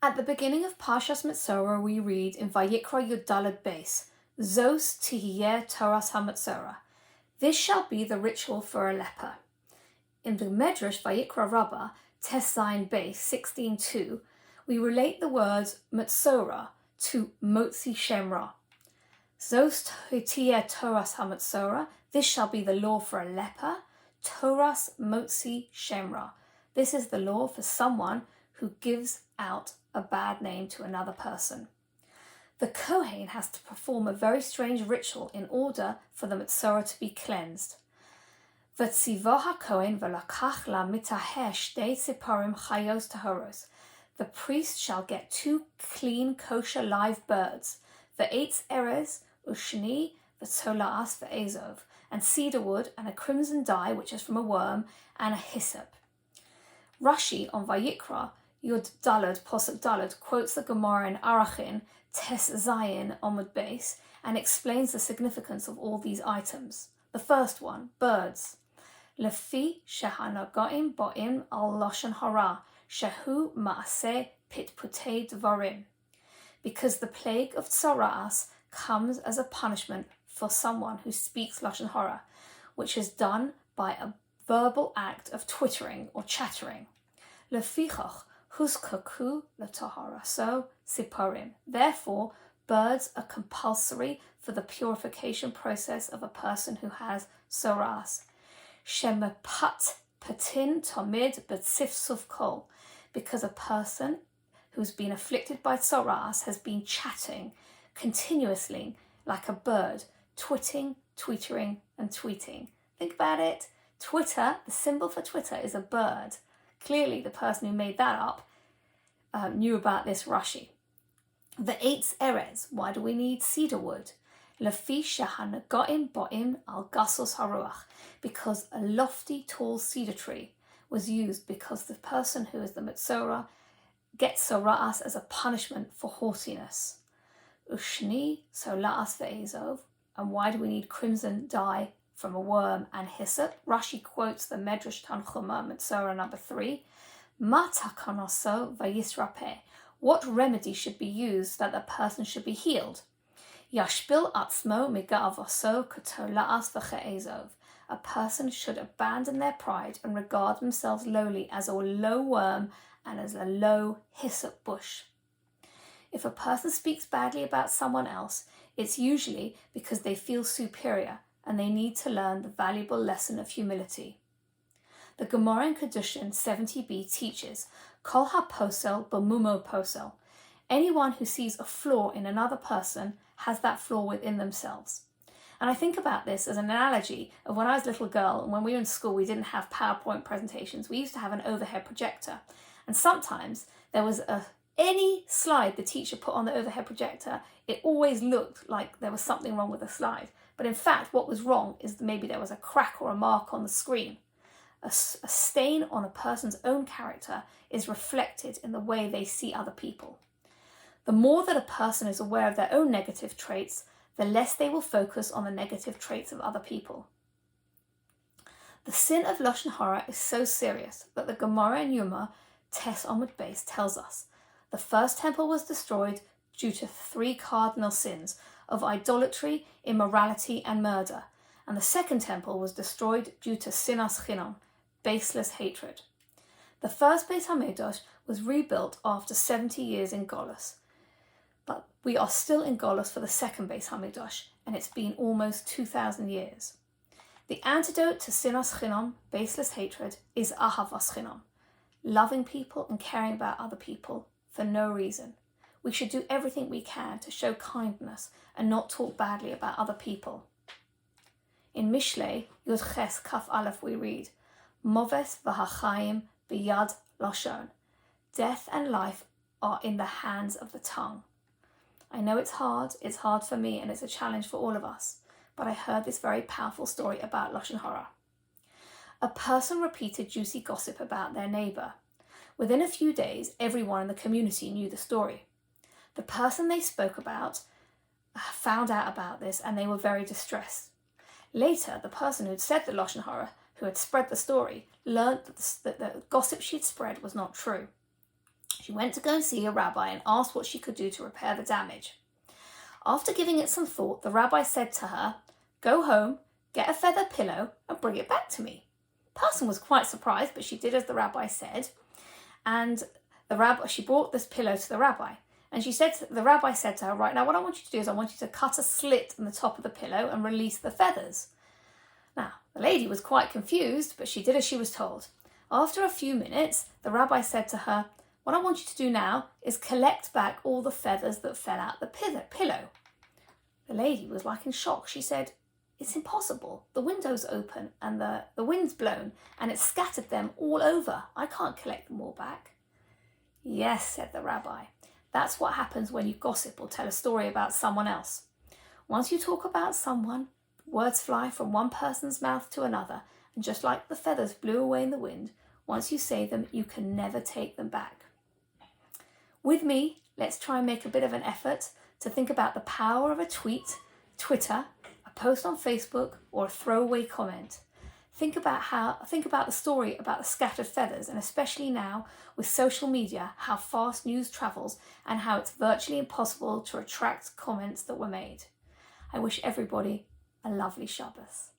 At the beginning of Parshas Metzora, we read in Vayikra Rabbah base, Zos tihiyeh Tzaraas ha-metsora. This shall be the ritual for a leper. In the Medrash Vayikra Rabbah, Tezzayin base 16:2, we relate the words metsora to motsee shem. Zos tihiyeh Tzaraas ha-metsora. This shall be the law for a leper. Tzaraas motsee shem. This is the law for someone who gives out a bad name to another person. The Cohen has to perform a very strange ritual in order for the metsora to be cleansed. V'tzivo ha-Cohen v'lakach la mitaheh shtei tziporim chayos tahoros. The priest shall get 2 clean kosher live birds, v'eitz erez ushni v'tzolaas v'ezov, and cedar wood and a crimson dye which is from a worm and a hyssop. Rashi on Vayikra Yud Dalad, Posuk Dalad, quotes the Gemara in Tzaraas, Tazria Metzora base, and explains the significance of all these items. The first one, birds. Lefi shehanogoim boim al lashon hara, shehu maaseh pitputei dvarim. Because the plague of Tzaraas comes as a punishment for someone who speaks lashon hara, which is done by a verbal act of twittering or chattering. Lefichach huskaku letaharaso siporim. Therefore, birds are compulsory for the purification process of a person who has Tzaraas. Shemepat patin tomid betzifsuf kol, because a person who's been afflicted by Tzaraas has been chatting continuously like a bird, twitting, tweetering, and tweeting. Think about it. Twitter, the symbol for Twitter is a bird. Clearly, the person who made that up knew about this Rashi. The eitz erez. Why do we need cedar wood? Lefi shehanogoim boim al gasos haruach. Because a lofty, tall cedar tree was used because the person who is the metsora gets Tzaraas as a punishment for haughtiness. Ushni solaas ve'ezov. And why do we need crimson dye from a worm and hyssop? Rashi quotes the Medrash Tanchuma, Metsora number 3. Ma takanoso vayisrapeh. What remedy should be used that the person should be healed? Yashpil atzmo miga'avoso katolaas v'che'ezov. A person should abandon their pride and regard themselves lowly as a low worm and as a low hyssop bush. If a person speaks badly about someone else, it's usually because they feel superior and they need to learn the valuable lesson of humility. The Gemara in Kedushin 70b teaches, Kol ha-posel b'mumo posel. Anyone who sees a flaw in another person has that flaw within themselves. And I think about this as an analogy of when I was a little girl and when we were in school we didn't have PowerPoint presentations. We used to have an overhead projector. And sometimes there was any slide the teacher put on the overhead projector, it always looked like there was something wrong with the slide. But in fact, what was wrong is maybe there was a crack or a mark on the screen. A stain on a person's own character is reflected in the way they see other people. The more that a person is aware of their own negative traits, the less they will focus on the negative traits of other people. The sin of lashon hara is so serious that the Gemara in Yuma, Tes Amud Beis, tells us the first temple was destroyed due to 3 cardinal sins of idolatry, immorality, and murder, and the second temple was destroyed due to sinas chinam, baseless hatred. The first Beis HaMikdash was rebuilt after 70 years in Golus, but we are still in Golus for the second Beis HaMikdash, and it's been almost 2,000 years. The antidote to sinas chinam, baseless hatred, is ahavas chinam, loving people and caring about other people for no reason. We should do everything we can to show kindness and not talk badly about other people. In Mishlei, Yud Ches Kaf Aleph, we read, Moves v'hachayim b'yad lashon. Death and life are in the hands of the tongue. I know it's hard for me, and it's a challenge for all of us, but I heard this very powerful story about lashon hara. A person repeated juicy gossip about their neighbour. Within a few days, everyone in the community knew the story. The person they spoke about found out about this and they were very distressed. Later, the person who had said the lashon hara, who had spread the story, learned that the gossip she'd spread was not true. She went to go and see a rabbi and asked what she could do to repair the damage. After giving it some thought, the rabbi said to her, "Go home, get a feather pillow and bring it back to me." The person was quite surprised, but she did as the rabbi said, and she brought this pillow to the rabbi. And the rabbi said to her, "Right, now what I want you to do is I want you to cut a slit in the top of the pillow and release the feathers." Now, the lady was quite confused, but she did as she was told. After a few minutes, the rabbi said to her, "What I want you to do now is collect back all the feathers that fell out the pillow." The lady was like in shock. She said, "It's impossible. The window's open and the wind's blown and it's scattered them all over. I can't collect them all back." "Yes," said the rabbi. "That's what happens when you gossip or tell a story about someone else. Once you talk about someone, words fly from one person's mouth to another, and just like the feathers blew away in the wind, once you say them, you can never take them back." With me, let's try and make a bit of an effort to think about the power of a Twitter, a post on Facebook, or a throwaway comment. Think about the story about the scattered feathers, and especially now with social media, how fast news travels and how it's virtually impossible to retract comments that were made. I wish everybody a lovely Shabbos.